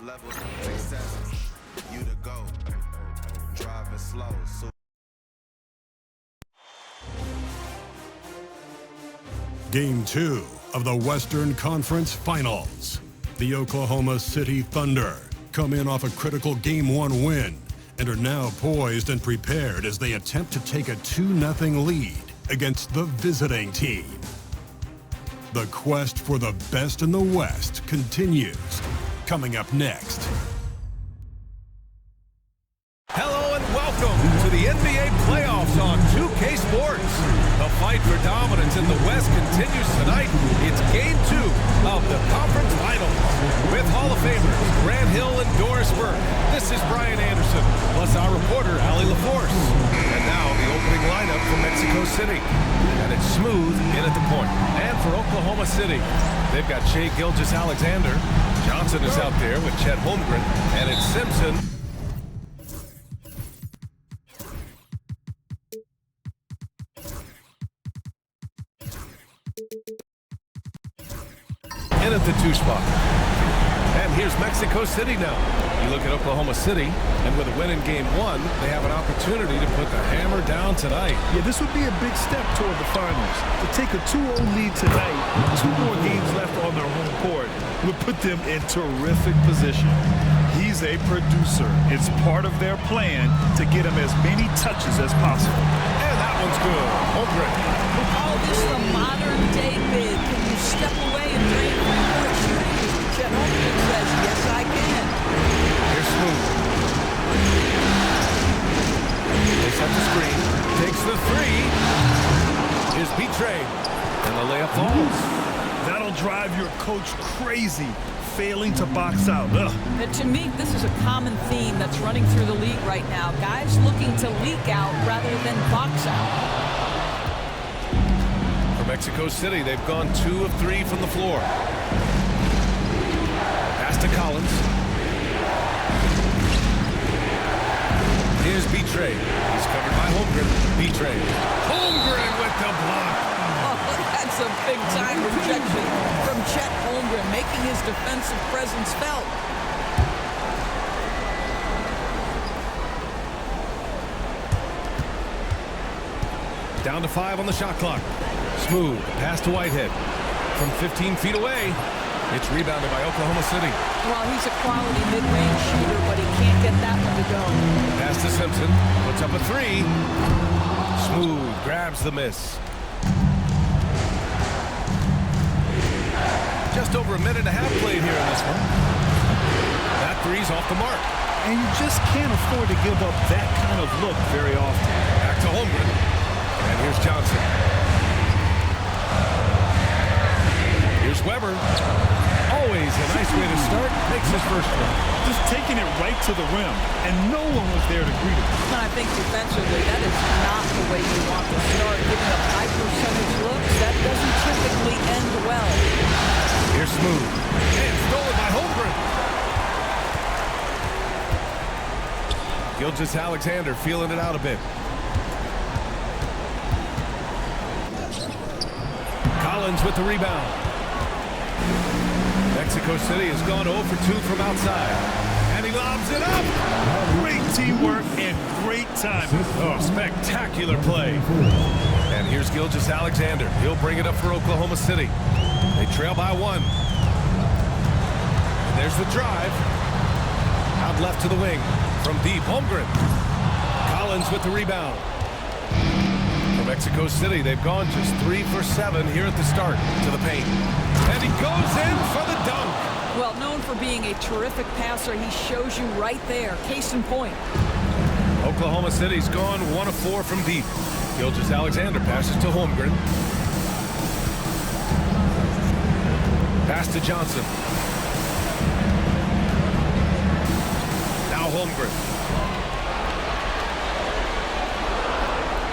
Level success, you to go. Driving slow. Game 2 of the Western Conference Finals. The Oklahoma City Thunder come in off a critical Game 1 win and are now poised and prepared as they attempt to take a 2-0 lead against the visiting team. The quest for the best in the West continues. Coming up next. Hello and welcome to the NBA playoffs on 2K Sports. The fight for dominance in the West continues tonight. It's Game 2 of the Conference Finals. With Hall of Famers Grant Hill and Doris Burke, this is Brian Anderson, plus our reporter, Allie LaForce. And now the opening lineup for Mexico City. And it's Smooth in at the point. And for Oklahoma City, they've got Shai Gilgeous-Alexander. Johnson is out there with Chet Holmgren. And it's Simpson. In at the 2 spot. And here's Mexico City now. You look at Oklahoma City, and with a win in Game 1, they have an opportunity to put the hammer down tonight. Yeah, this would be a big step toward the finals. To take a 2-0 lead tonight, 2 more games left on their home court would put them in terrific position. He's a producer. It's part of their plan to get him as many touches as possible. And that one's good. Holmgren. We call this the modern-day bid. Can you step away and drain three-point shooting? Chet Holmgren says, yes, I can. Here's Smooth. They set the screen. Takes the 3. Here's Petray. And the layup falls. That'll drive your coach crazy, failing to box out. And to me, this is a common theme that's running through the league right now. Guys looking to leak out rather than box out. For Mexico City, they've gone 2 of 3 from the floor. Pass to Collins. Here's Petray. He's covered by Holmgren. Petray. Holmgren with the block. That's a big-time rejection from Chet Holmgren, making his defensive presence felt. Down to 5 on the shot clock. Smooth. Pass to Whitehead. From 15 feet away, it's rebounded by Oklahoma City. Well, he's a quality mid-range shooter, but he can't get that one to go. Pass to Simpson. Puts up a 3. Smooth. Grabs the miss. Just over a minute and a half played here in this one. That 3's off the mark. And you just can't afford to give up that kind of look very often. Back to Holmgren. And here's Johnson. Here's Weber. Always a nice way to start. Makes his first one. Just taking it right to the rim, and no one was there to greet him. I think defensively, that is not the way you want to start. Giving up high percentage looks, that doesn't typically end well. Here's Smooth. And stolen by Holmgren. Gilgeous-Alexander feeling it out a bit. Collins with the rebound. Mexico City has gone 0 for 2 from outside. And he lobs it up. Great teamwork and great timing. Oh, spectacular play. And here's Gilgeous-Alexander. He'll bring it up for Oklahoma City. They trail by 1. And there's the drive. Out left to the wing. From deep, Holmgren. Collins with the rebound. For Mexico City, they've gone just 3 for 7 here at the start to the paint. And he goes in for the dunk. Well, known for being a terrific passer, he shows you right there. Case in point. Oklahoma City's gone 1 of 4 from deep. Gilgeous-Alexander passes to Holmgren. Pass to Johnson. Now Holmgren.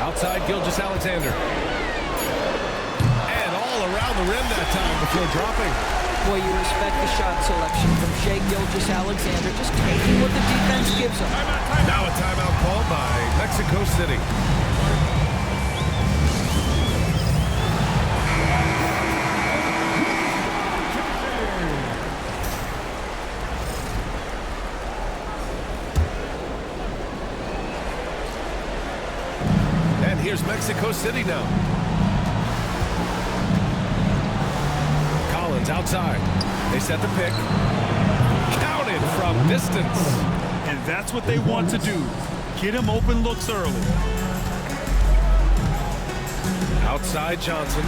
Outside Gilgeous-Alexander. And all around the rim that time before dropping. Boy, you respect the shot selection from Shai Gilgeous-Alexander, just taking what the defense gives him. Now a timeout called by Mexico City. here's Mexico City now. Collins outside. They set the pick. Counted from distance. And that's what they want to do. Get him open looks early. Outside Johnson.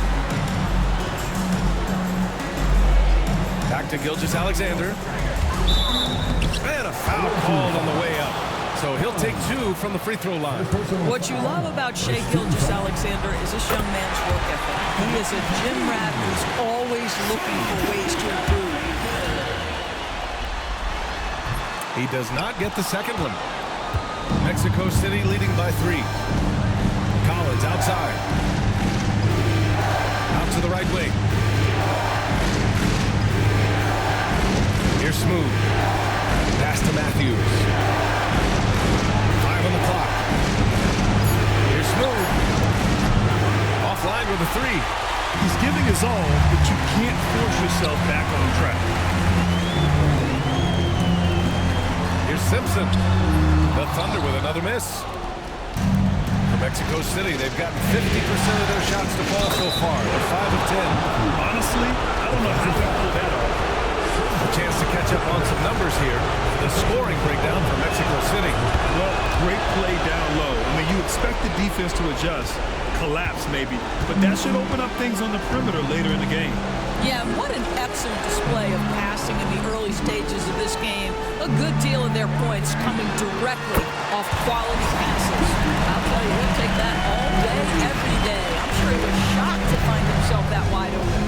Back to Gilgeous-Alexander. And a foul called on the way up. So he'll take 2 from the free throw line. What you love about Shai Gilgeous-Alexander is this young man's work ethic. He is a gym rat who's always looking for ways to improve. He does not get the second one. Mexico City leading by 3. Collins outside. Out to the right wing. Here's Smooth. Pass to Matthews. 5 on the clock. Here's Smooth. Offline with a 3. He's giving his all, but you can't force yourself back on track. Here's Simpson. The Thunder with another miss. For Mexico City, they've gotten 50% of their shots to fall so far. They're 5 of 10. Honestly, I don't know how they pull that off. A chance to catch up on some numbers here. The scoring breakdown for Mexico City. Well, great play down low. I mean, you expect the defense to adjust, collapse maybe, but that should open up things on the perimeter later in the game. Yeah, what an excellent display of passing in the early stages of this game. A good deal of their points coming directly off quality passes. I'll tell you, he'll take that all day, every day. I'm sure he was shocked to find himself that wide open.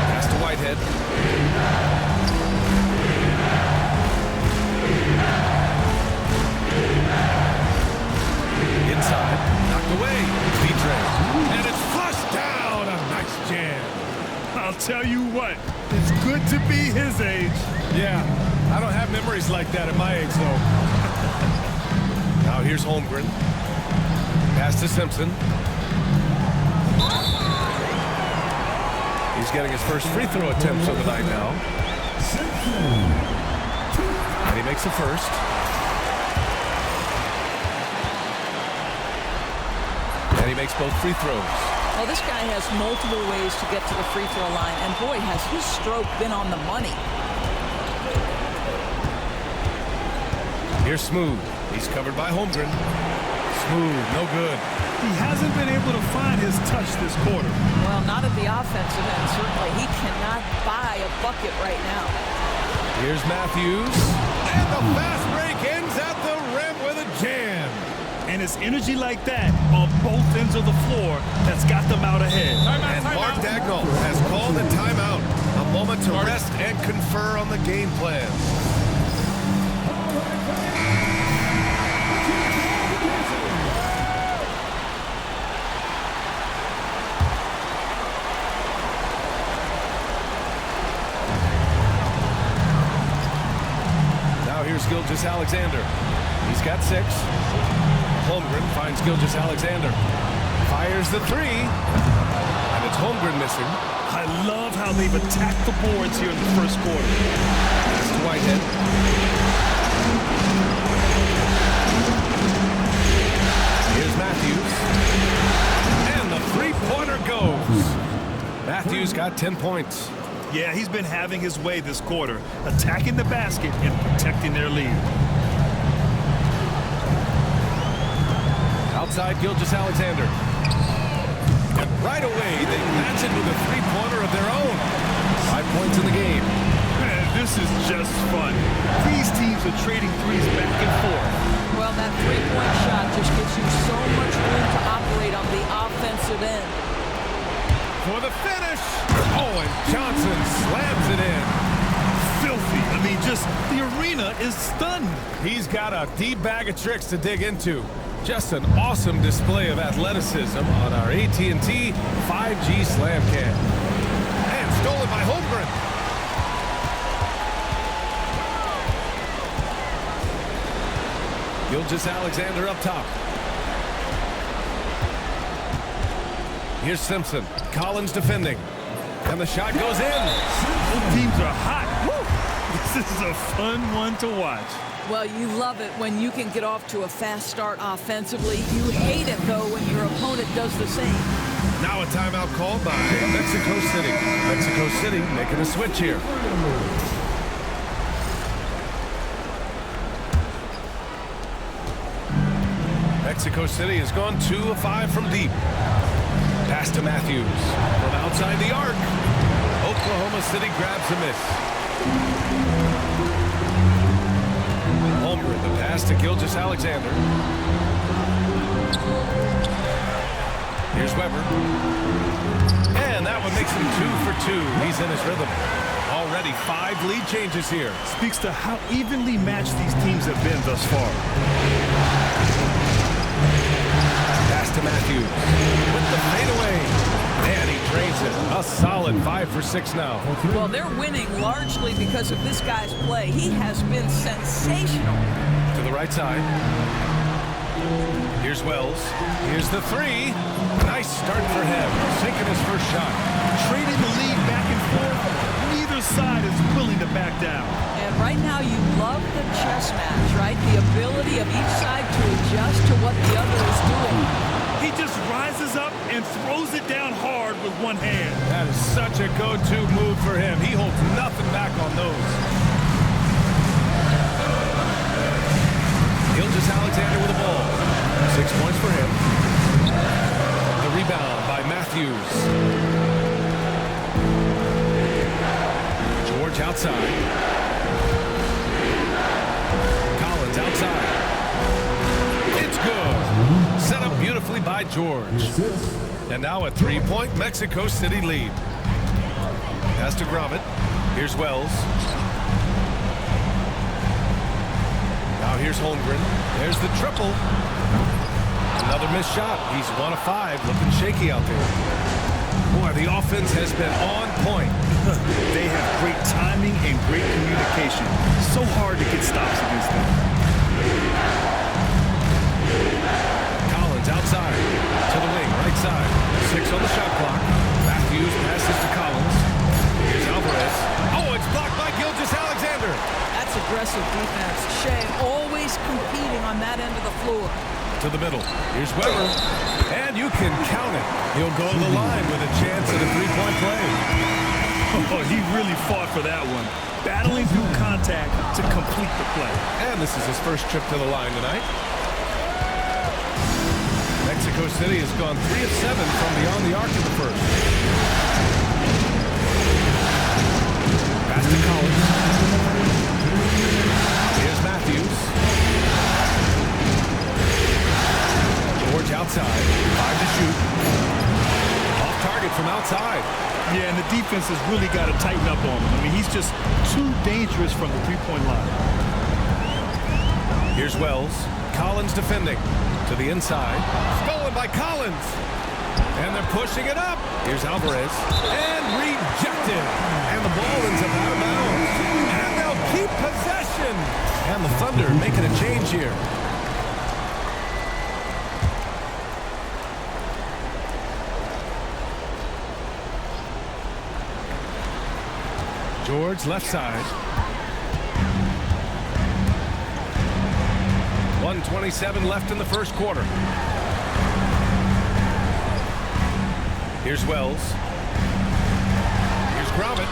Pass to Whitehead. Inside, knocked away. Vitre. And it's flushed down. A nice jam. I'll tell you what, it's good to be his age. Yeah, I don't have memories like that at my age, though. Now here's Holmgren. Pass to Simpson. He's getting his first free throw attempts of the night now. And he makes the first. And he makes both free throws. Well, this guy has multiple ways to get to the free throw line, and boy, has his stroke been on the money. Here's Smooth. He's covered by Holmgren. Smooth, no good. He hasn't been able to find his touch this quarter. Well, not at the offensive end, certainly. He cannot buy a bucket right now. Here's Matthews. And the fast break ends at the rim with a jam. And it's energy like that on both ends of the floor that's got them out ahead. And Mark Dagnall has called a timeout. A moment to rest and confer on the game plan. Now here's Gilgeous-Alexander. He's got 6. Holmgren finds Gilgeous-Alexander. Fires the 3. And it's Holmgren missing. I love how they've attacked the boards here in the first quarter. Pass to Whitehead. Here's Matthews. And the three-pointer goes. Matthews got 10 points. Yeah, he's been having his way this quarter, attacking the basket and protecting their lead. Outside Gilgeous-Alexander. And right away, they match it with a three-pointer of their own. 5 points in the game. Man, this is just fun. These teams are trading threes back and forth. Well, that three-point shot just gives you so much room to operate on the offensive end. For the finish. Oh, and Johnson slams it in. Filthy. I mean, just the arena is stunned. He's got a deep bag of tricks to dig into. Just an awesome display of athleticism on our AT&T 5G Slam Cam. And stolen by Holmgren. Gilgeous-Alexander up top. Here's Simpson. Collins defending. And the shot goes in. Both teams are hot. Woo! This is a fun one to watch. Well, you love it when you can get off to a fast start offensively. You hate it, though, when your opponent does the same. Now a timeout called by Mexico City. Mexico City making a switch here. Mexico City has gone 2 of 5 from deep. Pass to Matthews from outside the arc. Oklahoma City grabs a miss. Holmgren, the pass to Gilgeous-Alexander. Here's Weber. And that one makes him 2 for 2. He's in his rhythm. Already 5 lead changes here. Speaks to how evenly matched these teams have been thus far. Pass to Matthews with the fadeaway. And he drains it. A solid 5 for 6 now. Well, they're winning largely because of this guy's play. He has been sensational. To the right side. Here's Wells. Here's the 3. Nice start for him. Sinking his first shot. Trading the lead back and forth. Neither side is willing to back down. And right now you love the chess match, right? The ability of each side to adjust to what the other is doing. He just rises up and throws it down hard with one hand. That is such a go-to move for him. He holds nothing back on those. Gilgeous-Alexander with the ball. 6 points for him. The rebound by Matthews. George outside. Collins outside. It's good. Set up beautifully by George. And now a 3-point Mexico City lead. Pass to Gromit. Here's Wells. Now here's Holmgren. There's the triple. Another missed shot. He's 1 of 5. Looking shaky out there. Boy, the offense has been on point. They have great timing and great communication. So hard to get stops against them. Collins outside. To the wing, right side. 6 on the shot clock. Matthews passes to Collins. Here's Alvarez. Oh, it's blocked by Gilgeous-Alexander. That's aggressive defense. Shea always competing on that end of the floor. To the middle. Here's Weber. And you can count it. He'll go to the line with a chance at a 3-point play. Oh, he really fought for that one. Battling through contact to complete the play. And this is his first trip to the line tonight. Mexico City has gone 3 of 7 from beyond the arc in the first. Pass to Collins. Here's Matthews. George outside. 5 to shoot. Off target from outside. Yeah, and the defense has really got to tighten up on him. I mean, he's just too dangerous from the 3-point line. Here's Wells. Collins defending. To the inside. Stolen by Collins. And they're pushing it up. Here's Alvarez. And rejected. And the ball ends up out of bounds. And they'll keep possession. And the Thunder making a change here. George left side. 1:27 left in the first quarter. Here's Wells. Here's Gromit.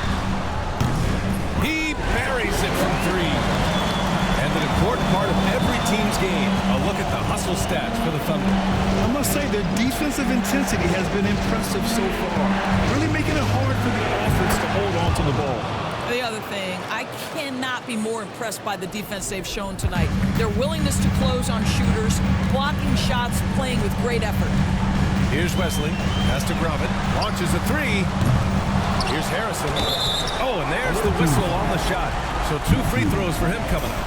He buries it from 3. And an important part of every team's game. A look at the hustle stats for the Thunder. I must say their defensive intensity has been impressive so far. Really making it hard for the offense to hold on to the ball. The other thing, I cannot be more impressed by the defense they've shown tonight. Their willingness to close on shooters, blocking shots, playing with great effort. Here's Wesley. Pass to Gromit. Launches a 3. Here's Harrison. Oh, and there's the whistle on the shot. So 2 free throws for him coming up.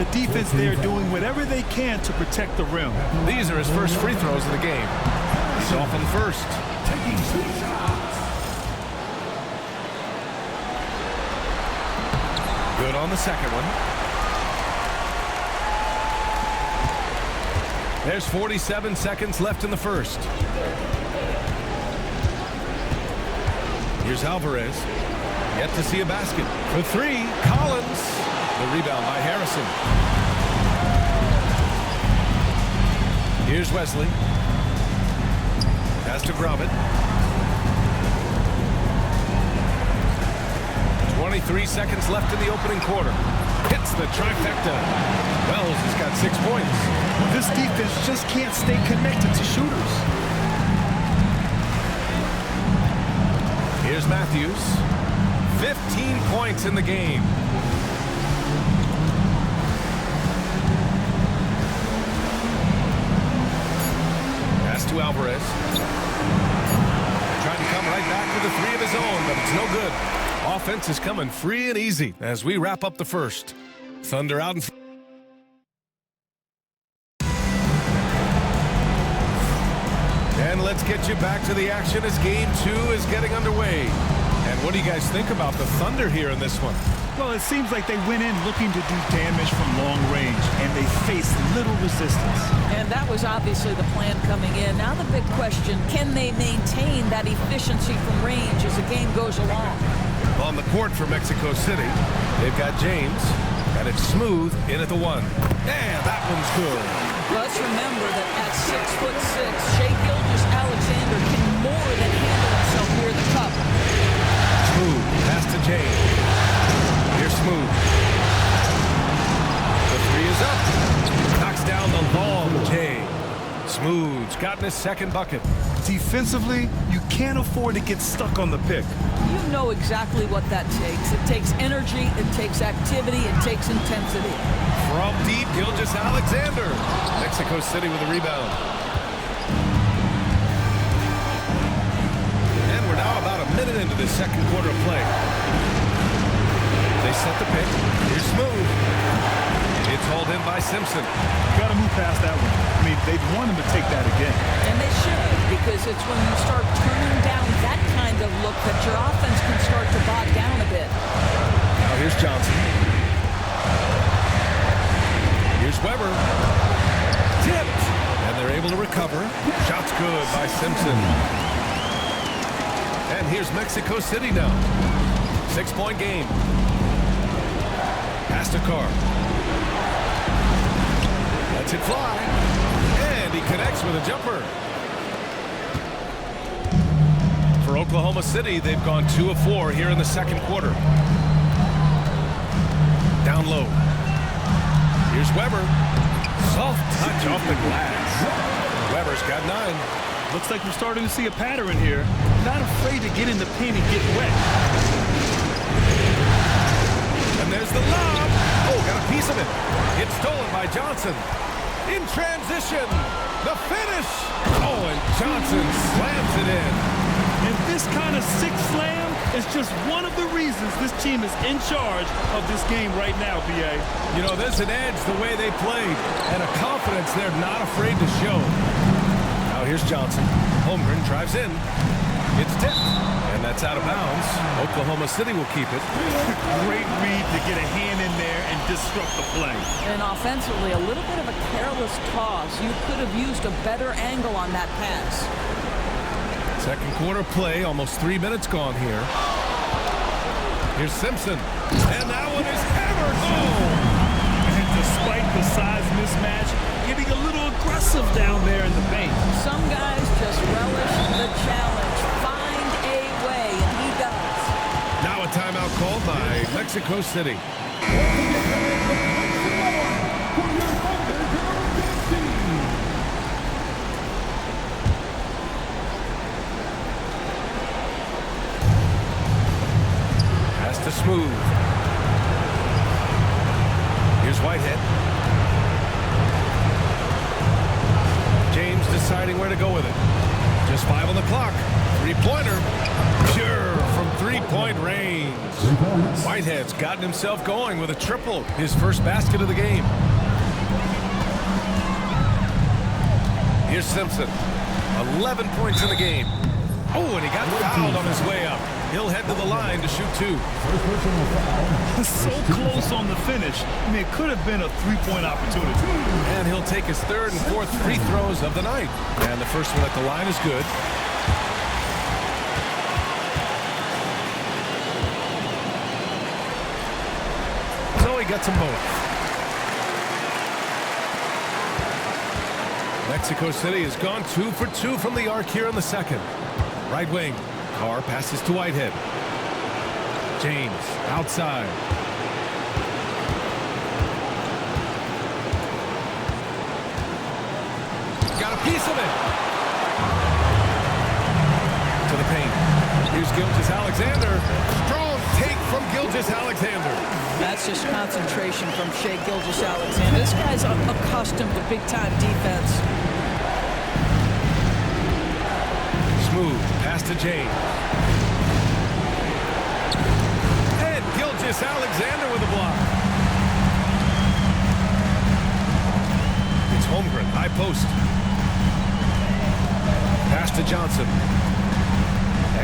The defense there doing whatever they can to protect the rim. These are his first free throws of the game. He's off on the first. Taking 2 shots. Good on the second one. There's 47 seconds left in the first. Here's Alvarez. Yet to see a basket. For 3, Collins. The rebound by Harrison. Here's Wesley. Has to grab it. 23 seconds left in the opening quarter. Hits the trifecta. Wells has got 6 points. This defense just can't stay connected to shooters. Here's Matthews. 15 points in the game. Pass to Alvarez. Trying to come right back with a 3 of his own, but it's no good. Offense is coming free and easy as we wrap up the first. Thunder out in front. And let's get you back to the action as game 2 is getting underway. And what do you guys think about the Thunder here in this one? Well, it seems like they went in looking to do damage from long range, and they faced little resistance. And that was obviously the plan coming in. Now the big question, can they maintain that efficiency from range as the game goes along? On the court for Mexico City, they've got James, and it's Smooth in at the 1. And that one's good. Let's remember that at 6'6", Shai Gilgeous-Alexander can more than handle himself near the cup. Smooth, pass to James. Here's Smooth. The 3 is up. Knocks down the long J. Smooth's gotten his second bucket. Defensively, you can't afford to get stuck on the pick. You know exactly what that takes. It takes energy, it takes activity, it takes intensity. From deep, Gilgeous-Alexander. Mexico City with a rebound. And we're now about a minute into the second quarter of play. They set the pick. Here's Smooth. It's hauled in by Simpson. You got to move past that one. I mean, they'd want him to take that again. And they should, because it's when you start turning down that kind of look that your offense can start to bog down a bit. Now here's Johnson. Here's Weber. Tipped. And they're able to recover. Shot's good by Simpson. And here's Mexico City now. 6-point game. Pass to Carr. Lets it fly. And he connects with a jumper. For Oklahoma City, they've gone 2 of 4 here in the second quarter. Down low. Here's Weber. Soft touch off the glass. Weber's got 9. Looks like we're starting to see a pattern here. Not afraid to get in the paint and get wet. And there's the lob. Oh, got a piece of it. It's stolen by Johnson. In transition. The finish. Oh, and Johnson slams it in. And this kind of sick slam is just one of the reasons this team is in charge of this game right now, B.A. You know, there's an edge the way they played and a confidence they're not afraid to show. Now here's Johnson. Holmgren drives in. It's tipped, and that's out of bounds. Oklahoma City will keep it. Great read to get a hand in there and disrupt the play. And offensively, a little bit of a careless toss. You could have used a better angle on that pass. Second quarter play, almost 3 minutes gone here. Here's Simpson, and that one is hammered home. And despite the size mismatch, getting a little aggressive down there in the paint. Some guys just relish the challenge. Find a way, and he does. Now a timeout called by Mexico City. To Smooth. Here's Whitehead. James deciding where to go with it. Just 5 on the clock. 3-pointer. Pure from 3-point range. Whitehead's gotten himself going with a triple. His first basket of the game. Here's Simpson. 11 points in the game. Oh, and he got fouled on his way up. He'll head to the line to shoot 2. So close on the finish. I mean, it could have been a 3-point opportunity. And he'll take his 3rd and 4th free throws of the night. And the first one at the line is good. So he he gets them both. Mexico City has gone 2 for 2 from the arc here in the second. Right wing. Carr passes to Whitehead. James outside. Got a piece of it. To the paint. Here's Gilgeous-Alexander. Strong take from Gilgeous-Alexander. That's just concentration from Shai Gilgeous-Alexander. This guy's accustomed to big-time defense. Smooth pass to James. And Gilgeous-Alexander with a block. It's Holmgren, high post. Pass to Johnson.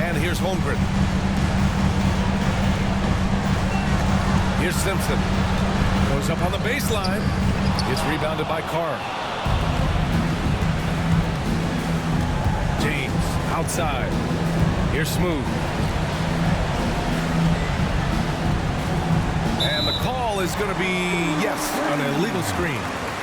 And here's Holmgren. Here's Simpson. Goes up on the baseline. It's rebounded by Carr. James outside. Here's Smooth. And the call is going to be, yes, an illegal screen.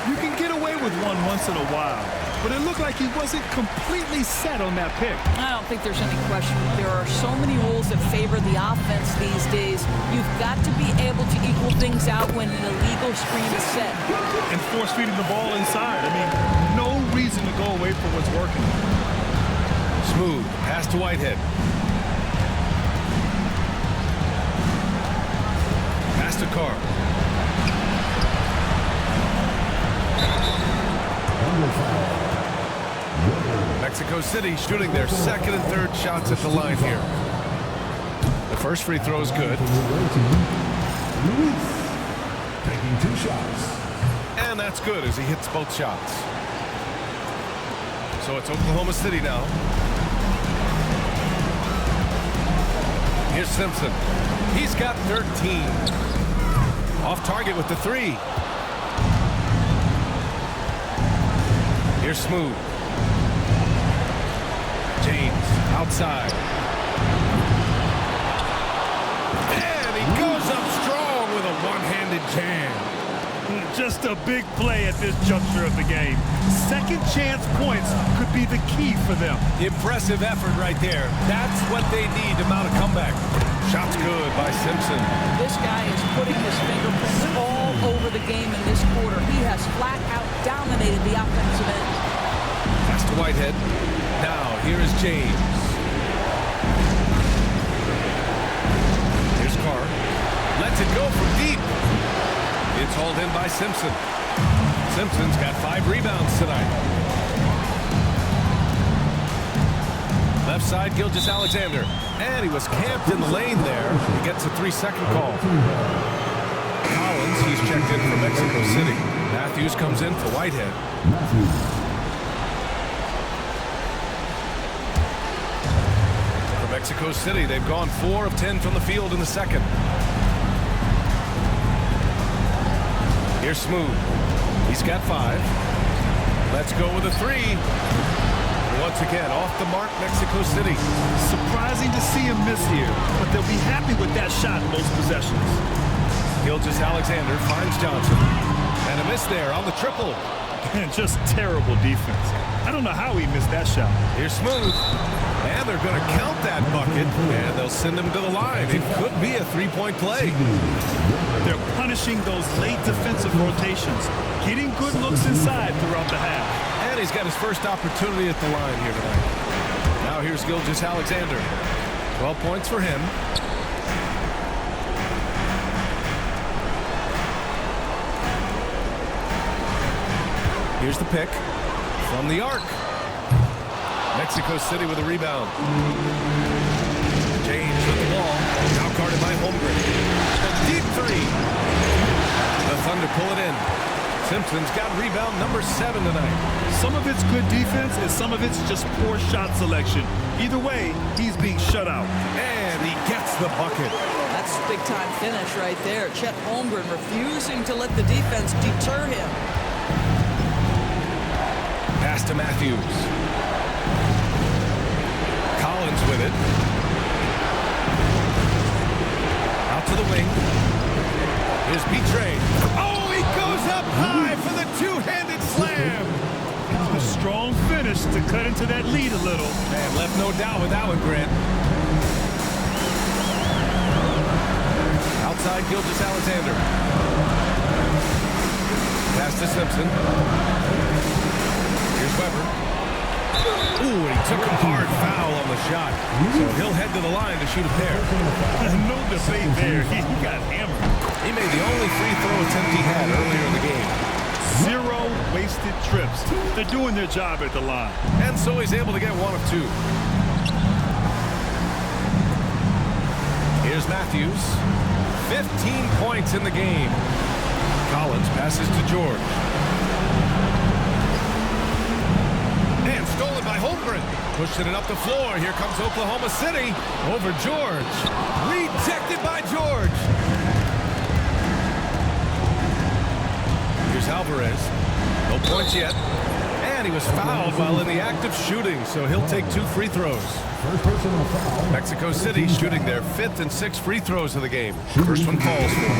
You can get away with one once in a while, but it looked like he wasn't completely set on that pick. I don't think there's any question. There are so many rules that favor the offense these days. You've got to be able to equal things out when an illegal screen is set. And force feeding the ball inside. I mean, no reason to go away from what's working. Smooth pass to Whitehead. Pass to Carr. Mexico City shooting their second and third shots at the line here. The first free throw is good. Taking 2 shots. And that's good as he hits both shots. So it's Oklahoma City now. Here's Simpson. He's got 13. Off target with the 3. Here's Smooth. James outside. And he goes up strong with a one-handed jam. Just a big play at this juncture of the game. Second chance points could be the key for them. Impressive effort right there. That's what they need to mount a comeback. Shot's good by Simpson. This guy is putting his fingerprints all over the game in this quarter. He has flat out dominated the offensive end. Pass to Whitehead. Now, here is James. Here's Carr. Lets it go from deep. It's hauled in by Simpson. Simpson's got 5 rebounds tonight. Left side, Gilgeous-Alexander. And he was camped in the lane there. He gets a 3-second call. Collins, he's checked in for Mexico City. Matthews comes in for Whitehead. For Mexico City, they've gone 4 of 10 from the field in the second. Here's Smooth. He's got 5. Let's go with a 3. Once again, off the mark, Mexico City. Surprising to see him miss here, but they'll be happy with that shot most possessions. Gilgeous-Alexander finds Johnson. And a miss there on the triple. And just terrible defense. I don't know how he missed that shot. Here's Smooth. And they're going to count that bucket, and they'll send him to the line. It could be a 3-point play. They're punishing those late defensive rotations, getting good looks inside throughout the half. And he's got his first opportunity at the line here tonight. Now here's Gilgeous-Alexander. 12 points for him. Here's the pick from the arc. Mexico City with a rebound. James with the ball. Now guarded by Holmgren. A deep 3. The Thunder pull it in. Simpson's got rebound number 7 tonight. Some of it's good defense and some of it's just poor shot selection. Either way, he's being shut out. And he gets the bucket. That's a big-time finish right there. Chet Holmgren refusing to let the defense deter him. Pass to Matthews. Collins with it. Out to the wing. Here's Betrayed. Oh, he goes up high for the two-handed slam. A strong finish to cut into that lead a little. Man, left no doubt with that one, Grant. Outside Gilgeous-Alexander. Pass to Simpson. Here's Weber. Ooh, he took a hard foul on the shot. So he'll head to the line to shoot a pair. No debate there. He got hammered. He made the only free throw attempt he had earlier in the game. 0 wasted trips. They're doing their job at the line. And so he's able to get one of two. Here's Matthews. 15 points in the game. Collins passes to George. And stolen by Holmgren. Pushing it up the floor. Here comes Oklahoma City over George. Rejected by George. Here's Alvarez. No points yet. And he was fouled while in the act of shooting, so he'll take 2 free throws. Mexico City shooting their 5th and 6th free throws of the game. First one falls for them.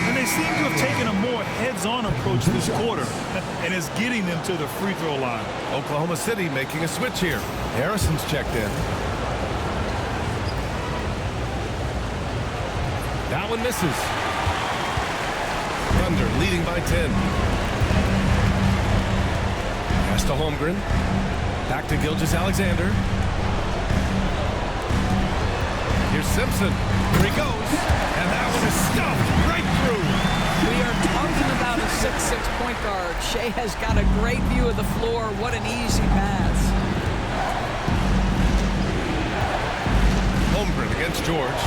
And they seem to have taken a more heads-on approach this quarter, and it's getting them to the free throw line. Oklahoma City making a switch here. Harrison's checked in. That one misses. Thunder leading by 10. Pass to Holmgren. Back to Gilgeous-Alexander. Here's Simpson. Here he goes. And that one is stuffed right through. We are talking about a 6'6" point guard. Shea has got a great view of the floor. What an easy pass. Holmgren against George.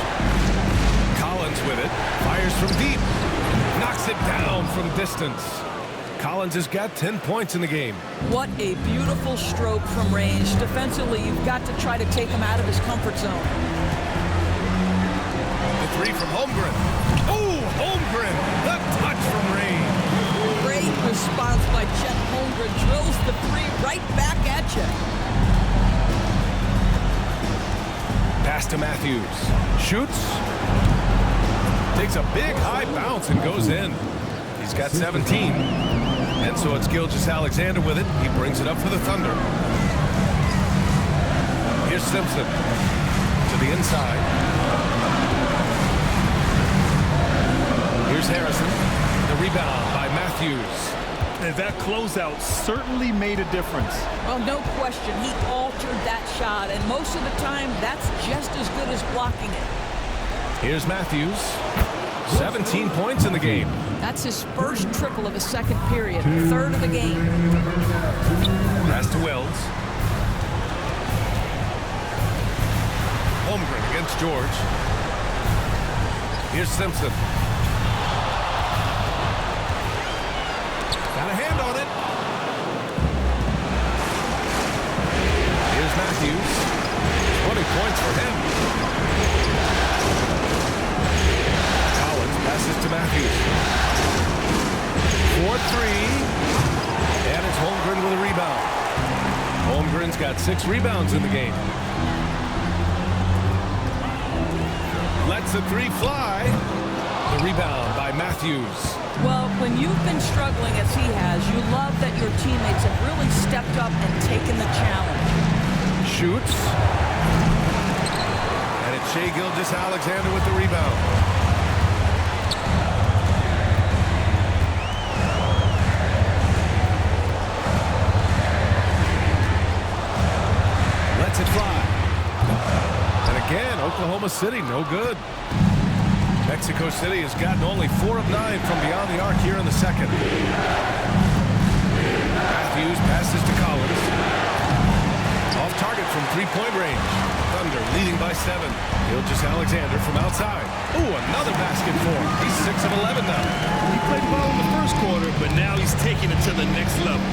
Collins with it. Fires from deep. Knocks it down from distance. Collins has got 10 points in the game. What a beautiful stroke from range. Defensively, you've got to try to take him out of his comfort zone. The three from Holmgren. Oh, Holmgren, the touch from range. Great response by Chet Holmgren. Drills the three right back at you. Pass to Matthews. Shoots. Takes a big high bounce and goes in. He's got 17. And so it's Gilgeous-Alexander with it. He brings it up for the Thunder. Here's Simpson to the inside. Here's Harrison. The rebound by Matthews. And that closeout certainly made a difference. Well, no question. He altered that shot, and most of the time, that's just as good as blocking it. Here's Matthews. 17 points in the game. That's his first triple of the second period, third of the game. Pass to Wells. Holmgren against George. Here's Simpson. Got a hand on it. Here's Matthews. 20 points for him. Passes to Matthews. 4-3. And it's Holmgren with a rebound. Holmgren's got 6 rebounds in the game. Lets the three fly. The rebound by Matthews. Well, when you've been struggling as he has, you love that your teammates have really stepped up and taken the challenge. Shoots. And it's Shai Gilgeous-Alexander with the rebound. It fly. And again, Oklahoma City, no good. Mexico City has gotten only 4 of 9 from beyond the arc here in the second. Matthews passes to Collins. Off target from three-point range. Thunder leading by 7. Gilgeous-Alexander from outside. Ooh, another basket for him. He's 6 of 11 now. He played well in the first quarter, but now he's taking it to the next level.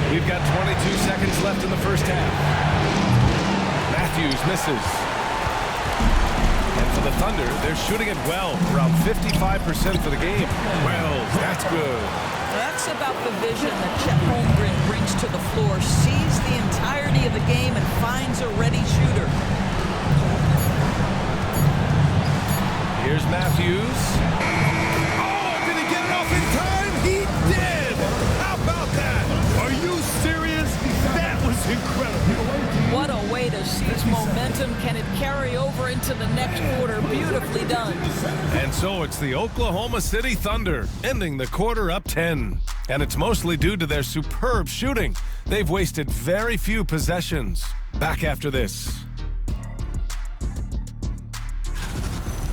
We've got 22 seconds left in the first half. Matthews misses. And for the Thunder, they're shooting it well, around 55% for the game. Wells, that's good. That's about the vision that Chet Holmgren brings to the floor. Sees the entirety of the game and finds a ready shooter. Here's Matthews. Oh, did he get it off in time? He did! How about that? Are you serious? That was incredible. What a way to seize momentum. Can it carry over into the next quarter? Beautifully done. And so it's the Oklahoma City Thunder ending the quarter up 10. And it's mostly due to their superb shooting. They've wasted very few possessions. Back after this.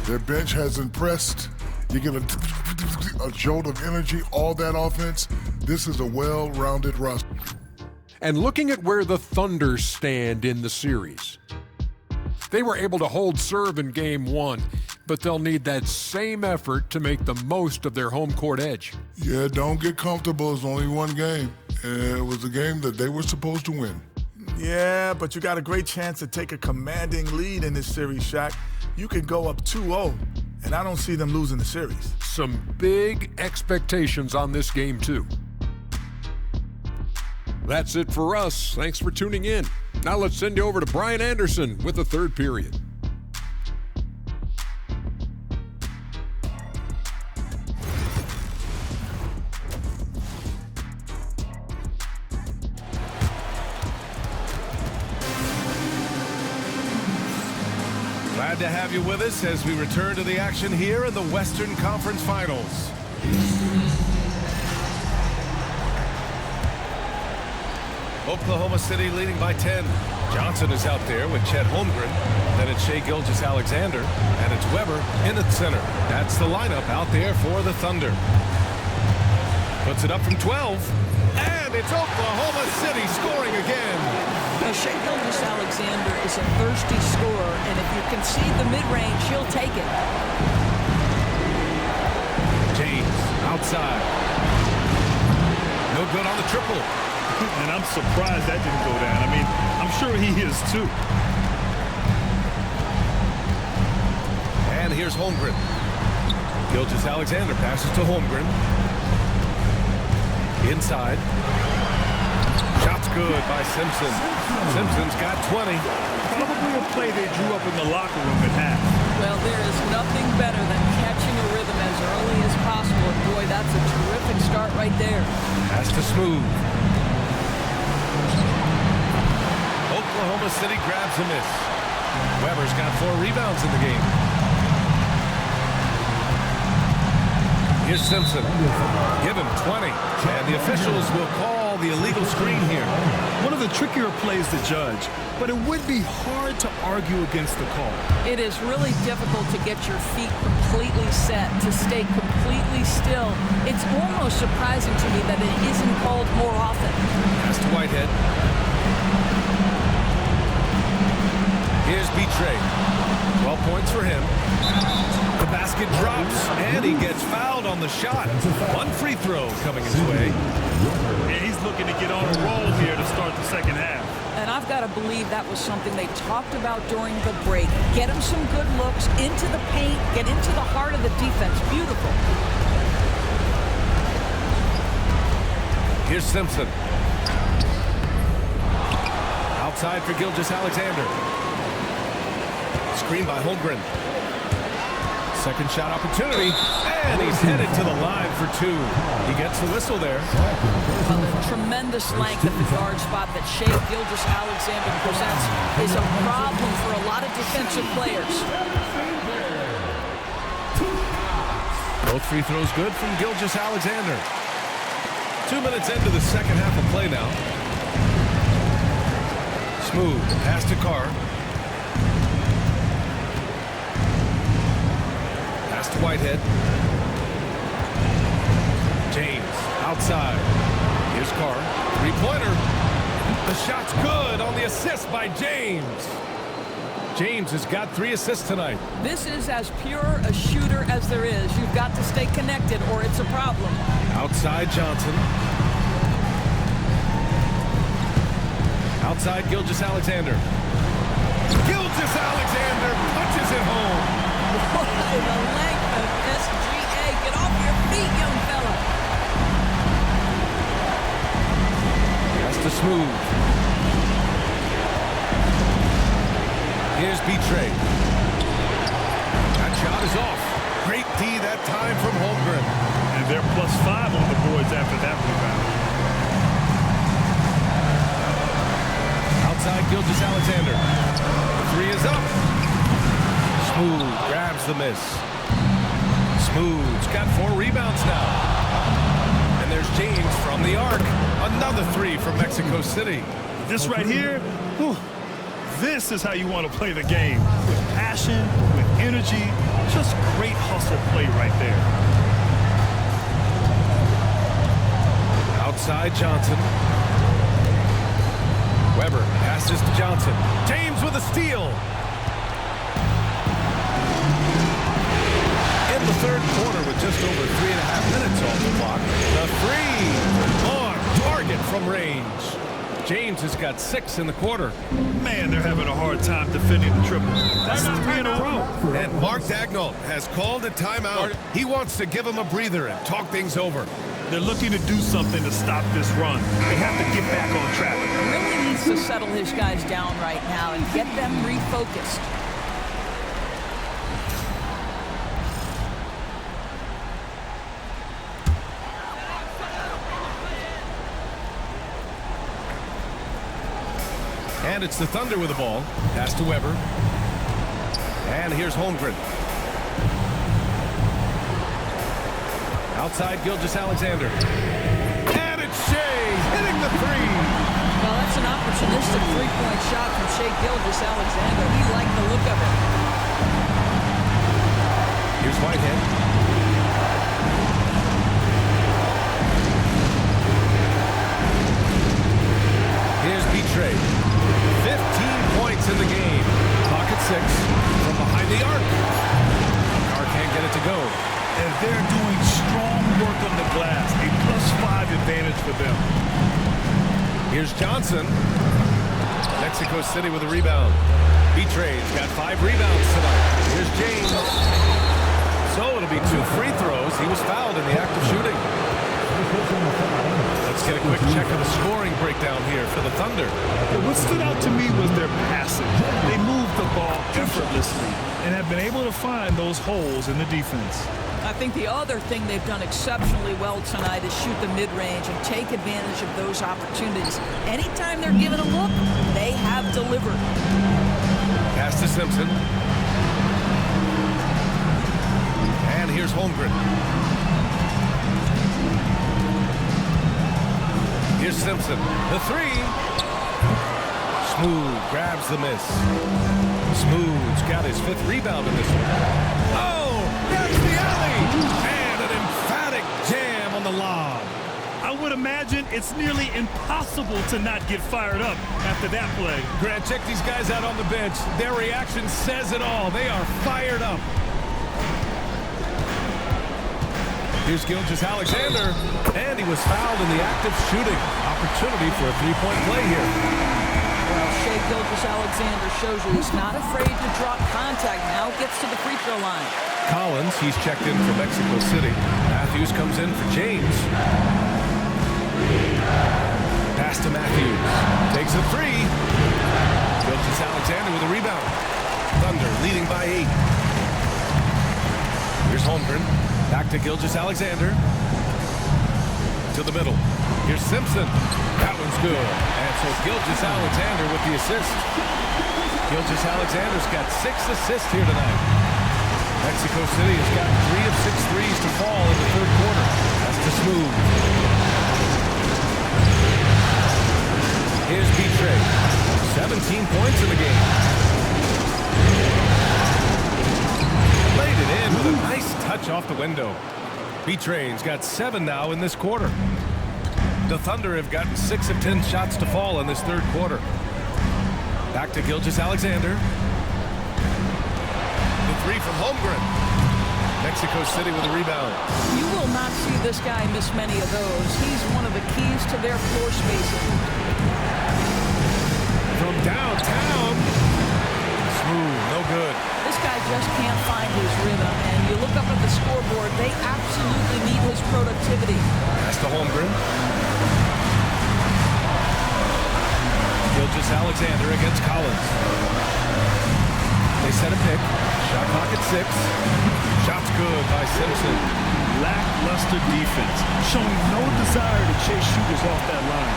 Their bench has impressed. You get a jolt of energy, all that offense. This is a well-rounded roster. And looking at where the Thunder stand in the series, they were able to hold serve in Game 1, but they'll need that same effort to make the most of their home court edge. Yeah, don't get comfortable. It's only one game. It was a game that they were supposed to win. Yeah, but you got a great chance to take a commanding lead in this series, Shaq. You could go up 2-0, and I don't see them losing the series. Some big expectations on this game, too. That's it for us. Thanks for tuning in. Now let's send you over to Brian Anderson with the third period. Glad to have you with us as we return to the action here in the Western Conference Finals. Oklahoma City leading by 10. Johnson is out there with Chet Holmgren. Then it's Shai Gilgeous-Alexander. And it's Weber in the center. That's the lineup out there for the Thunder. Puts it up from 12. And it's Oklahoma City scoring again. Now, Shai Gilgeous-Alexander is a thirsty scorer, and if you concede the mid-range, he'll take it. James outside. No good on the triple. And I'm surprised that didn't go down. I mean, I'm sure he is too. And here's Holmgren. Gilgeous-Alexander passes to Holmgren. Inside. Shot's good by Simpson. Simpson's got 20. Probably a play they drew up in the locker room at half. Well, there is nothing better than catching a rhythm as early as possible. And boy, that's a terrific start right there. Has to Smooth. Oklahoma City grabs a miss. Weber's got 4 rebounds in the game. Here's Simpson. Give him 20. And the officials will call the illegal screen here. One of the trickier plays to judge, but it would be hard to argue against the call. It is really difficult to get your feet completely set, to stay completely still. It's almost surprising to me that it isn't called more often. Pass to Whitehead. Here's Betray. 12 points for him. The basket drops, and he gets fouled on the shot. One free throw coming his way. And he's looking to get on a roll here to start the second half. And I've got to believe that was something they talked about during the break. Get him some good looks, into the paint, get into the heart of the defense. Beautiful. Here's Simpson. Outside for Gilgeous-Alexander. Screen by Holmgren. Second shot opportunity, and he's headed to the line for 2. He gets the whistle there. Well, the tremendous length at the guard spot that Shai Gilgeous-Alexander presents is a problem for a lot of defensive players. Both free throws good from Gilgeous-Alexander. 2 minutes into the second half of play now. Smooth, pass to Carr. Pass to Whitehead. James, outside. Here's Carr, three-pointer. The shot's good on the assist by James. James has got 3 assists tonight. This is as pure a shooter as there is. You've got to stay connected or it's a problem. Outside Johnson. Outside Gilgeous-Alexander. Gilgeous-Alexander punches it home. Boy, the length of SGA. Get off your feet, young fella. Has to Smooth. Here's Betray. That shot is off. Great D that time from Holmgren. And they're +5 on the boards after that rebound. Outside Gilgeous-Alexander. The three is up. Smooth grabs the miss. Smooth's got 4 rebounds now. And there's James from the arc. Another three from Mexico City. This right here, whew, this is how you want to play the game. With passion, with energy, just great hustle play right there. Outside Johnson. Weber passes to Johnson. James with a steal. In the third quarter with just over 3.5 minutes on the clock. The three on target from range. James has got 6 in the quarter. Man, they're having a hard time defending the triple. That's 3 in a row. And Mark Daigneault has called a timeout. He wants to give him a breather and talk things over. They're looking to do something to stop this run. They have to get back on track. Really needs to settle his guys down right now and get them refocused. And it's the Thunder with the ball. Pass to Weber. And here's Holmgren. Outside Gilgeous-Alexander. And it's Shea hitting the three. Well, that's an opportunistic three-point shot from Shea Gilgeous-Alexander. He liked the look of it. Here's Whitehead. Here's Betray. 15 points in the game. Pocket 6 from behind the arc. Carr can't get it to go. And they're doing strong work on the glass. A +5 advantage for them. Here's Johnson. Mexico City with a rebound. Betray's got 5 rebounds tonight. Here's James. So it'll be 2 free throws. He was fouled in the act of shooting. Let's get a quick check of the scoring breakdown here for the Thunder. What stood out to me was their passing. They moved the ball effortlessly and have been able to find those holes in the defense. I think the other thing they've done exceptionally well tonight is shoot the mid-range and take advantage of those opportunities. Anytime they're given a look, they have delivered. Pass to Simpson. And here's Holmgren. Here's Simpson. The three. Smooth grabs the miss. Smooth's got his 5th rebound in this one. Oh, that's the alley. And an emphatic jam on the lob. I would imagine it's nearly impossible to not get fired up after that play. Grant, check these guys out on the bench. Their reaction says it all. They are fired up. Here's Gilgeous-Alexander, and he was fouled in the act of shooting. Opportunity for a 3-point play here. Well, Shea Gilgeous-Alexander shows you he's not afraid to drop contact. Now gets to the free throw line. Collins, he's checked in for Mexico City. Matthews comes in for James. Pass to Matthews. Takes a 3. Gilgeous-Alexander with a rebound. Thunder leading by 8. Here's Holmgren. Back to Gilgeous-Alexander. To the middle. Here's Simpson. That one's good. And so Gilgeous-Alexander with the assist. Gilgeous-Alexander's got 6 assists here tonight. Mexico City has got 3 of 6 threes to fall in the third quarter. That's to Smooth. Here's Betray. 17 points in the game. Laid it in with a nice touch off the window. Betray's got 7 now in this quarter. The Thunder have gotten 6 of 10 shots to fall in this third quarter. Back to Gilgeous-Alexander. The 3 from Holmgren. Mexico City with a rebound. You will not see this guy miss many of those. He's one of the keys to their floor spacing. From downtown. Smooth, no good. This guy just can't find his rhythm, and you look up at the scoreboard, they absolutely need his productivity. That's to Holmgren. Gilgeous-Alexander against Collins. They set a pick. Shot clock at 6. Shot's good by Simpson. Lackluster defense, showing no desire to chase shooters off that line.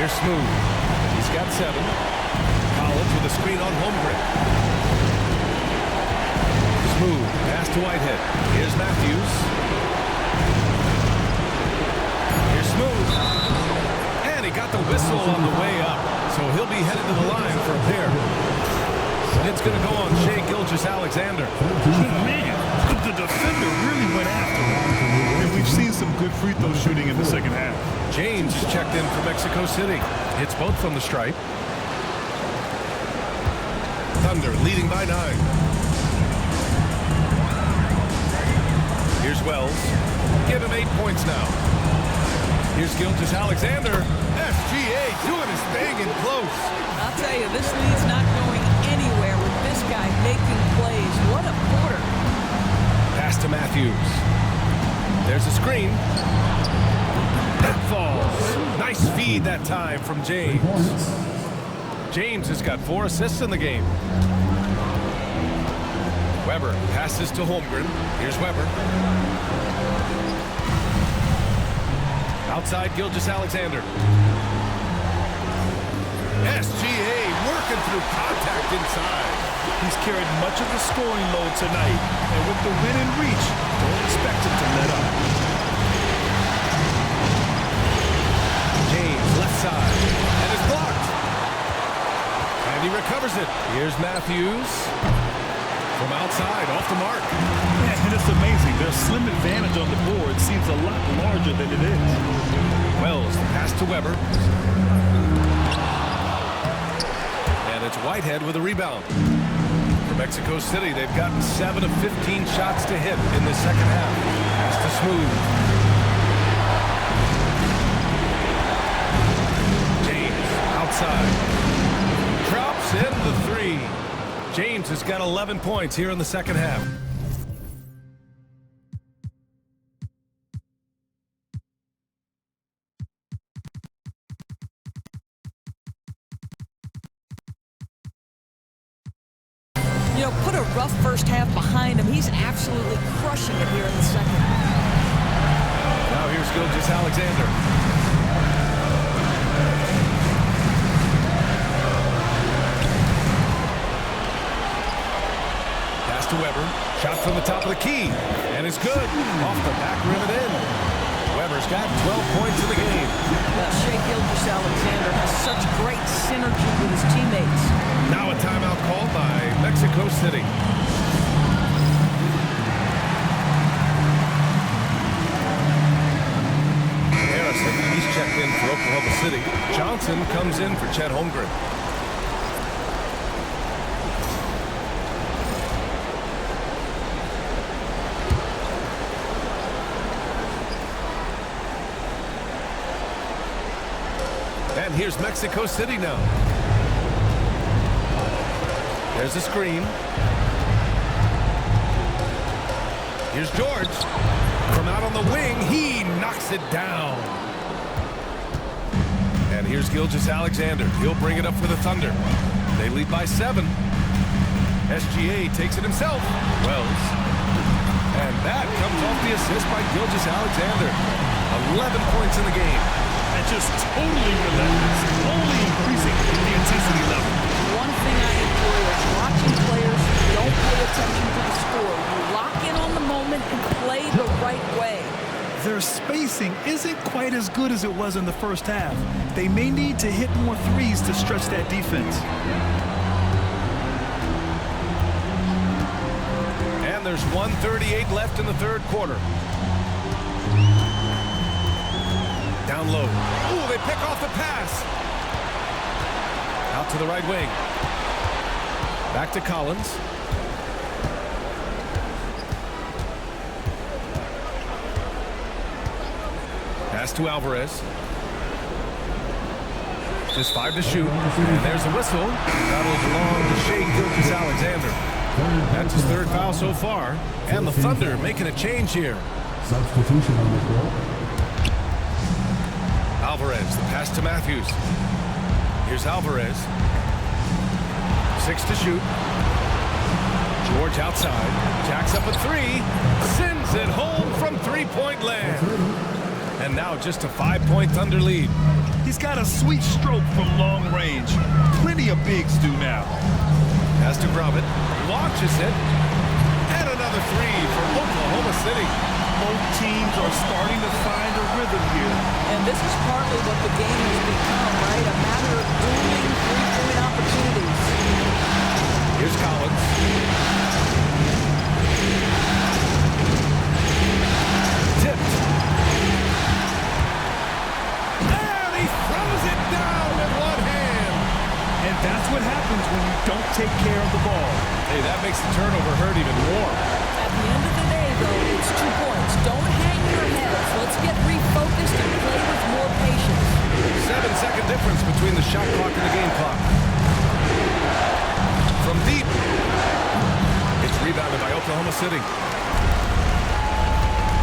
Here's Smooth. He's got 7. Collins with a screen on Holmgren. Smooth, pass to Whitehead. Here's Matthews. Here's Smooth. And he got the whistle on the way up. So he'll be headed to the line for a pair. And it's going to go on Shai Gilgeous-Alexander. Man, the defender really went after him. And we've seen some good free throw shooting in the second half. James is checked in for Mexico City. Hits both from the stripe. Thunder leading by 9. Here's Wells. Give him 8 points now. Here's Gilgeous-Alexander. SGA doing his thing in close. I'll tell you, this lead's not going anywhere with this guy making plays. What a quarter. Pass to Matthews. There's a screen. That falls. Nice feed that time from James. James has got 4 assists in the game. Weber passes to Holmgren. Here's Weber. Outside Gilgeous-Alexander. SGA working through contact inside. He's carried much of the scoring load tonight, and with the win in reach, don't expect him to let up. James left side, and it's blocked. And he recovers it. Here's Matthews. From outside, off the mark. Yeah, and it's amazing. Their slim advantage on the board seems a lot larger than it is. Wells, the pass to Weber. And it's Whitehead with a rebound. For Mexico City, they've gotten 7 of 15 shots to hit in the second half. Pass to Smooth. James, outside. Drops in the 3. James has got 11 points here in the second half. You know, put a rough first half behind him. He's absolutely crushing it here in the second. Now here's Gilgeous-Alexander. To Weber, shot from the top of the key, and it's good. Off the back rim and in. Weber's got 12 points in the game. Shai Gilgeous-Alexander has such great synergy with his teammates. Now a timeout called by Mexico City. Harrison, he's checked in for Oklahoma City. Johnson comes in for Chet Holmgren. And here's Mexico City now. There's a screen. Here's George. From out on the wing, he knocks it down. And here's Gilgeous-Alexander. He'll bring it up for the Thunder. They lead by 7. SGA takes it himself. Wells. And that comes off the assist by Gilgeous-Alexander. 11 points in the game. And just totally relentless, only increasing the intensity level. One thing I enjoy is watching players who don't pay attention to the score. You lock in on the moment and play the right way. Their spacing isn't quite as good as it was in the first half. They may need to hit more threes to stretch that defense. And there's 1:38 left in the third quarter. Down low. Ooh, they pick off the pass. Out to the right wing. Back to Collins. Pass to Alvarez. Just 5 to shoot. And there's a whistle. That'll belong to Shai Gilgeous-Alexander. That's his 3rd foul so far. And the Thunder making a change here. Substitution on the floor. Alvarez, the pass to Matthews. Here's Alvarez. 6 to shoot. George outside. Jacks up a 3. Sends it home from three-point land. And now just a 5-point Thunder lead. He's got a sweet stroke from long range. Plenty of bigs do now. Has to grab it. Launches it. And another 3 for Oklahoma City. Both teams are starting to find a rhythm here. And this is partly what the game has become, right? A matter of dueling three-point opportunities. Here's Collins. Tipped. And he throws it down with one hand. And that's what happens when you don't take care of the ball. Hey, that makes the turnover hurt even more. At the end of the day, though, it's 2 points. Don't hang your heads. Let's get refocused and play with more patience. 7-second difference between the shot clock and the game clock. From deep. It's rebounded by Oklahoma City.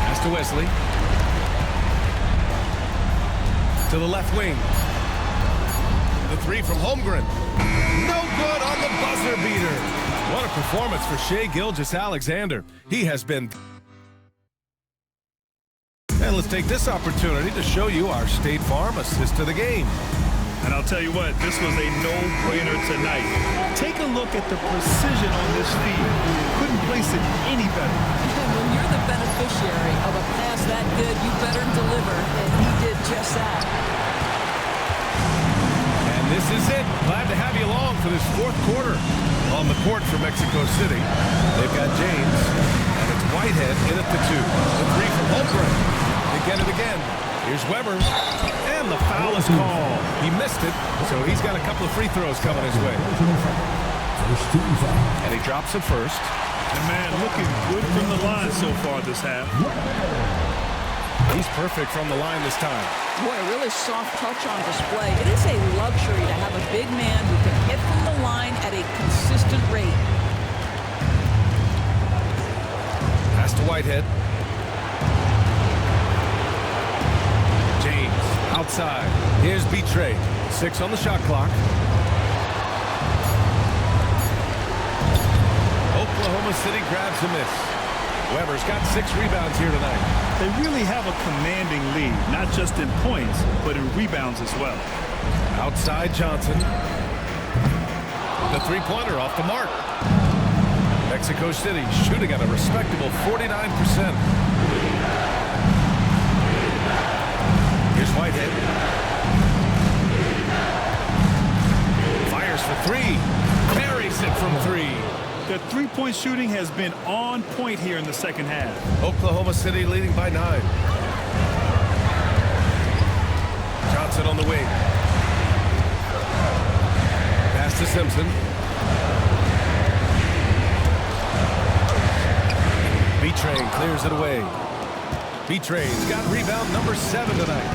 Pass to Wesley. To the left wing. The 3 from Holmgren. No good on the buzzer beater. What a performance for Shai Gilgeous-Alexander. He has been... And let's take this opportunity to show you our State Farm assist of the game. And I'll tell you what, this was a no-brainer tonight. Take a look at the precision on this feed. Couldn't place it any better. And when you're the beneficiary of a pass that good, you better deliver, and he did just that. And this is it. Glad to have you along for this 4th quarter. On the court for Mexico City, they've got James, and it's Whitehead in at the 2. The 3 from Holmgren. They get it again. Here's Weber, and the foul is called. He missed it, so he's got a couple of free throws coming his way. And he drops it first. And man, looking good from the line so far this half. He's perfect from the line this time. Boy, a really soft touch on display. It is a luxury to have a big man who can hit from the line at a consistent rate. Pass to Whitehead. James outside. Here's Betray. 6 on the shot clock. Oklahoma City grabs a miss. Weber's got 6 rebounds here tonight. They really have a commanding lead, not just in points, but in rebounds as well. Outside Johnson. The 3-pointer off the mark. Mexico City shooting at a respectable 49%. Here's Whitehead. Fires for 3. Buries it from 3. The three-point shooting has been on point here in the second half. Oklahoma City leading by 9. Johnson on the wing. Pass to Simpson. Betrain clears it away. Betrain's got rebound number 7 tonight.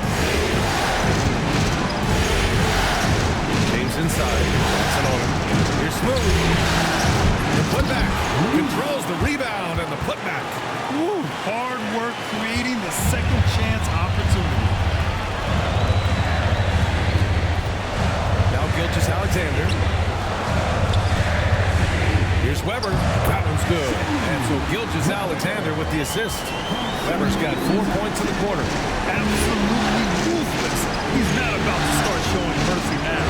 James inside. Johnson on him. Here's Smooth. The putback. Controls the rebound and the putback. Woo, hard work creating the second chance opportunity. Now Gilgeous-Alexander. Here's Weber. That one's good. And so Gilgeous-Alexander with the assist. Weber's got 4 points in the quarter. Absolutely ruthless. He's not about to start showing mercy now.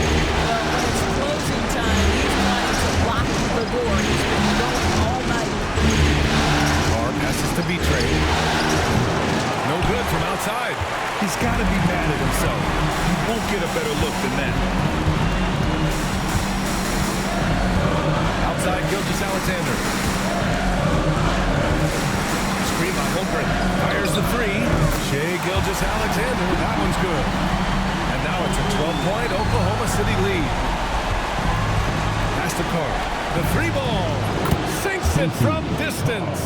Well, when it's closing time, he's trying to lock the door. He's been going all night. Carr passes to Betray. No good from outside. He's got to be mad at himself. He won't get a better look than that. Outside Gilgeous-Alexander. Screen by Holmgren. Fires the 3. Shai Gilgeous-Alexander. That one's good. And now it's a 12-point Oklahoma City lead. Pass to Carr. The 3 ball. Sinks it from distance.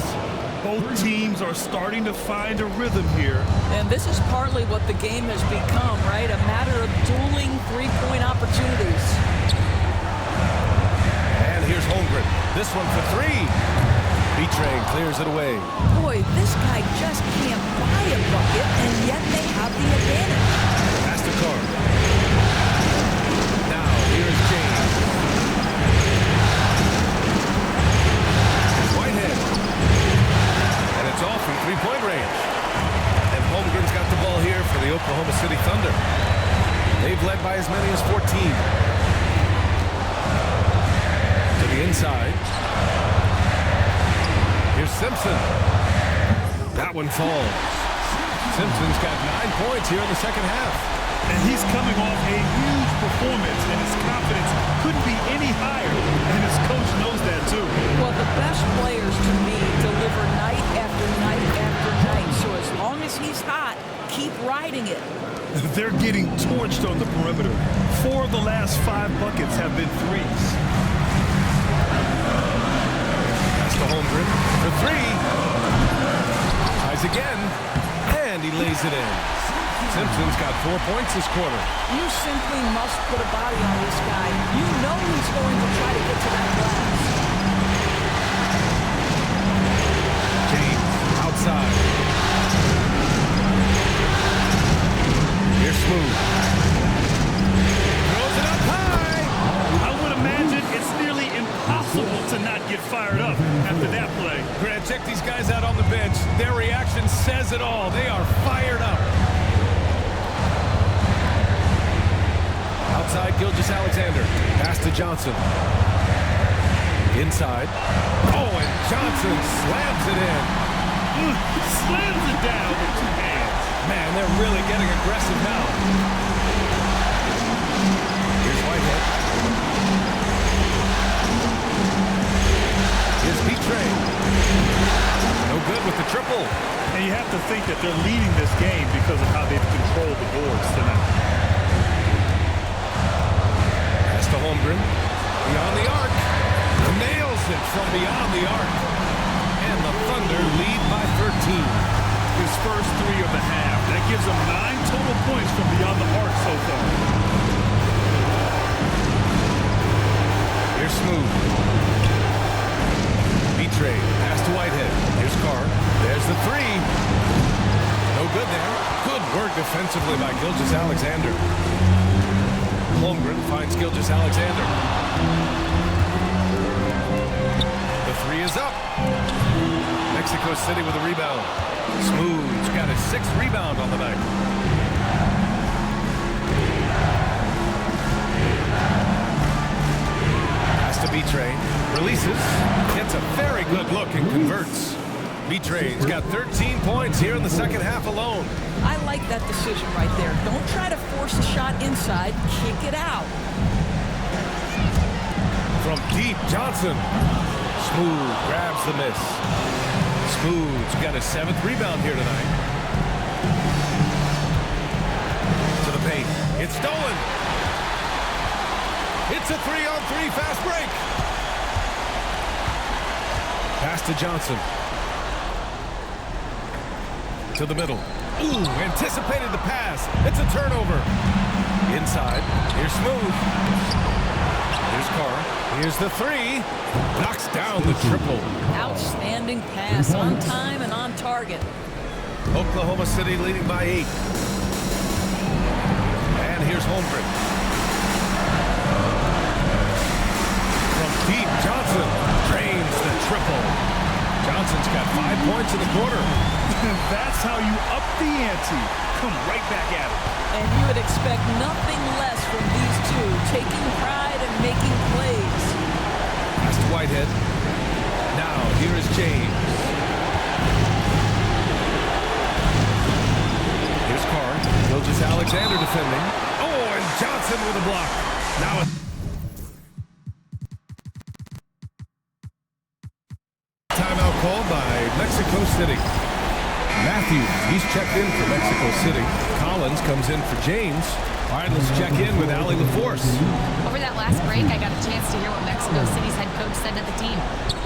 Both teams are starting to find a rhythm here. And this is partly what the game has become, right? A matter of dueling three-point opportunities. And here's Holmgren. This one for 3. Betray clears it away. Boy, this guy just can't buy a bucket, and yet they have the advantage. Pass to Carr. Now, here's James. Inside. Here's Simpson. That one falls. Simpson's got 9 points here in the second half. And he's coming off a huge performance, and his confidence couldn't be any higher. And his coach knows that, too. Well, the best players, to me, deliver night after night after night. So as long as he's hot, keep riding it. They're getting torched on the perimeter. 4 of the last 5 buckets have been threes. That's the Holmgren for 3. Tries again, and he lays it in. Simpson's got 4 points this quarter. You simply must put a body on this guy. You know he's going to try to get to that glass. James outside. Here's Smooth. Throws it up high. I would imagine it's nearly impossible to not get fired up after that play. Grant, check these guys out on the bench. Their reaction says it all. They are fired up. Outside, Gilgeous-Alexander. Pass to Johnson. Inside. Oh, and Johnson slams it in. Slams it down with 2 hands. Man, they're really getting aggressive now. Here's Whitehead. Here's Petre. No good with the triple. And you have to think that they're leading this game because of how they've controlled the boards tonight. To Holmgren, beyond the arc, nails it from beyond the arc, and the Thunder lead by 13. His first 3 of the half. That gives him 9 total points from beyond the arc so far. Here's Smooth. Petre, pass to Whitehead. Here's Carr. There's the 3. No good there. Good work defensively by Gilgeous-Alexander. Holmgren finds Gilgeous-Alexander. The 3 is up. Mexico City with a rebound. Smooth's got his 6th rebound on the night. Pass to Petre. Releases. Gets a very good look and converts. Petre's got 13 points here in the second half alone. I like that decision right there. Don't try to force a shot inside. Kick it out. From deep, Johnson. Smooth grabs the miss. Smooth's got his 7th rebound here tonight. To the paint. It's stolen. It's a 3-on-3 fast break. Pass to Johnson. To the middle. Ooh, anticipated the pass. It's a turnover. Inside. Here's Smooth. Here's Carr. Here's the 3. Knocks down the triple. Outstanding pass, on time and on target. Oklahoma City leading by 8. And here's Holmgren. From deep, Johnson drains the triple. Johnson's got 5 points in the quarter. That's how you up the ante. Come right back at it. And you would expect nothing less from these two, taking pride and making plays. Pass to Whitehead. Now, here is James. Here's Carr. Gilgeous-Alexander defending. Oh, and Johnson with a block. Now a timeout called by Mexico City. Matthews, he's checked in for Mexico City. Collins comes in for James. All right, let's check in with Allie LaForce. Over that last break, I got a chance to hear what Mexico City's head coach said to the team.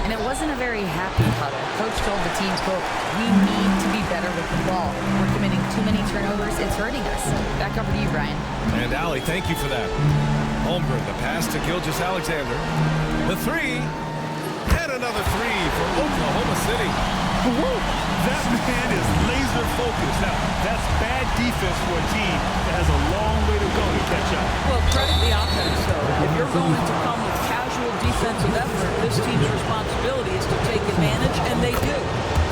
And it wasn't a very happy huddle. Coach told the team, quote, "We need to be better with the ball. We're committing too many turnovers. It's hurting us." Back over to you, Brian. And Allie, thank you for that. Holmgren, the pass to Gilgeous-Alexander. The 3. And another 3 for Oklahoma City. Woo! That man is laser focused. Now, that's bad defense for a team that has a long way to go to catch up. Well, credit the offense, though. If you're going to come with casual defensive effort, this team's responsibility is to take advantage, and they do.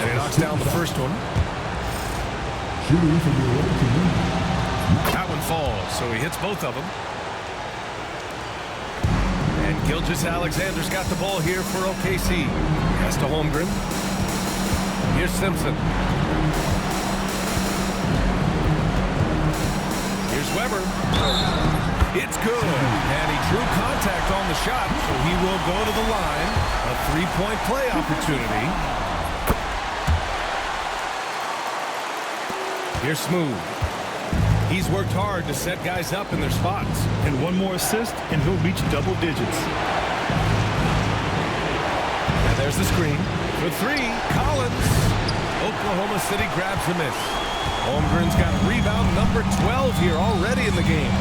And he knocks down the first one. That one falls, so he hits both of them. And Gilgeous-Alexander's got the ball here for OKC. Pass to Holmgren. Here's Simpson. Here's Weber. It's good. And he drew contact on the shot, so he will go to the line. A three-point play opportunity. Here's Smooth. He's worked hard to set guys up in their spots. And one more assist, and he'll reach double digits. And there's the screen. For three, Collins. Oklahoma City grabs the miss. Holmgren's got rebound number 12 here already in the game.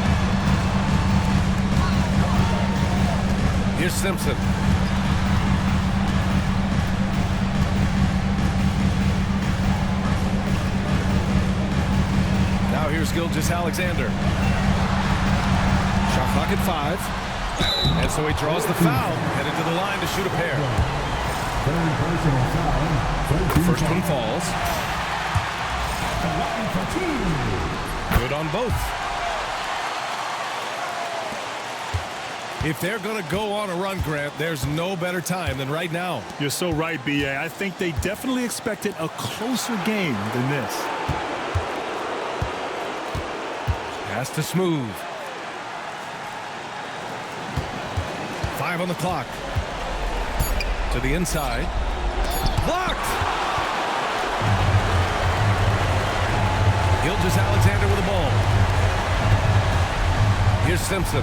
Here's Simpson. Now here's Gilgeous-Alexander. Shot clock at 5. And so he draws the foul, headed to the line to shoot a pair. First one falls. Good on both. If they're going to go on a run, Grant, there's no better time than right now. You're so right, B.A. I think they definitely expected a closer game than this. Pass to Smooth. 5 on the clock. To the inside. Blocked! Gilgeous-Alexander with the ball. Here's Simpson.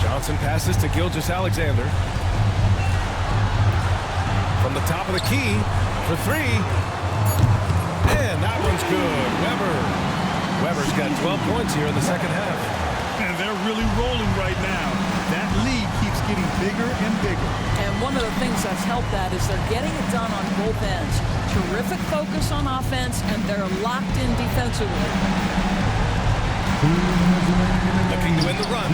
Johnson passes to Gilgeous-Alexander. From the top of the key for 3. And that one's good. Weber's got 12 points here in the second half. And they're really rolling right now. That lead keeps getting bigger and bigger. And one of the things that's helped that is they're getting it done on both ends. Terrific focus on offense, and they're locked in defensively. Looking to win the run.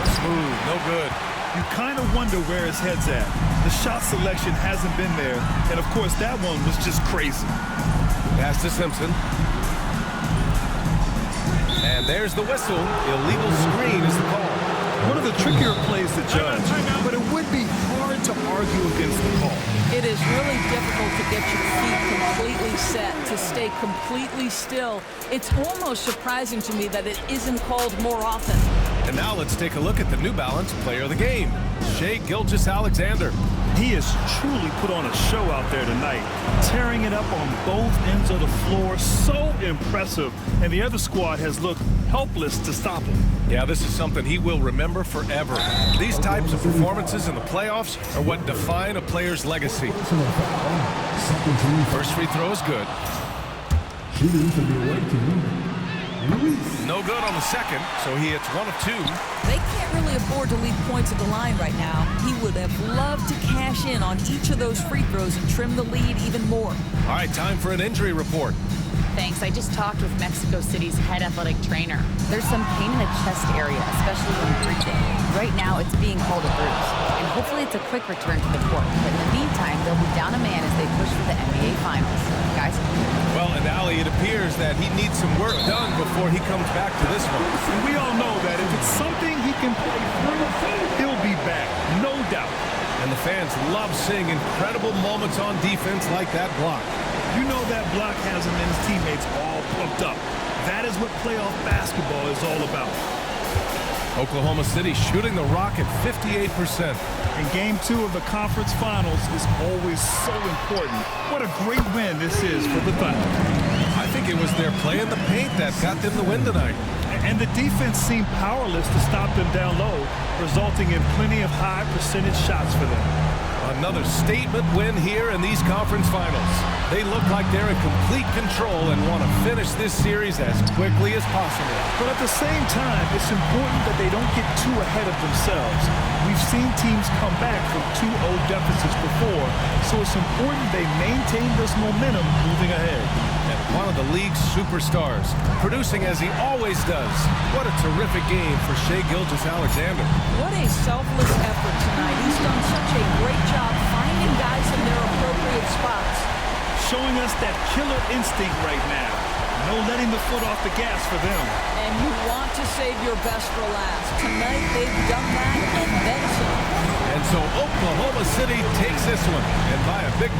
Smooth, no good. You kind of wonder where his head's at. The shot selection hasn't been there, and of course that one was just crazy. Pass to Simpson. And there's the whistle. Illegal screen is the call. One of the trickier plays to judge, but it would be hard to argue against the call. It is really difficult to get your feet completely set, to stay completely still. It's almost surprising to me that it isn't called more often. And now let's take a look at the New Balance player of the game, Shai Gilgeous-Alexander. He has truly put on a show out there tonight, tearing it up on both ends of the floor. So impressive. And the other squad has looked helpless to stop him. Yeah, this is something he will remember forever. These types of performances in the playoffs are what define a player's legacy. First free throw is good. No good on the second, so he hits 1 of 2. They can't really afford to leave points at the line right now. He would have loved to cash in on each of those free throws and trim the lead even more. All right, time for an injury report. Thanks. I just talked with Mexico City's head athletic trainer. There's some pain in the chest area, especially when breathing. Right now, it's being called a bruise, and hopefully it's a quick return to the court. But in the meantime, they'll be down a man as they push for the NBA Finals. Guys? Well, and Allie, it appears that he needs some work done before he comes back to this one. And we all know that if it's something he can play through, he'll be back, no doubt. And the fans love seeing incredible moments on defense like that block. You know that block has him and his teammates all pumped up. That is what playoff basketball is all about. Oklahoma City shooting the rock at 58%. And Game 2 of the conference finals is always so important. What a great win this is for the Thunder. I think it was their play in the paint that got them the win tonight. And the defense seemed powerless to stop them down low, resulting in plenty of high percentage shots for them. Another statement win here in these conference finals. They look like they're in complete control and want to finish this series as quickly as possible. But at the same time, it's important that they don't get too ahead of themselves. We've seen teams come back from 2-0 deficits before, so it's important they maintain this momentum moving ahead. And one of the league's superstars, producing as he always does. What a terrific game for Shai Gilgeous-Alexander. What a selfless effort tonight. He's done such a great job finding guys in their appropriate spots. Showing us that killer instinct right now. No letting the foot off the gas for them. And you want to save your best for last. Tonight, they've done that and then some. And so Oklahoma City takes this one, and by a big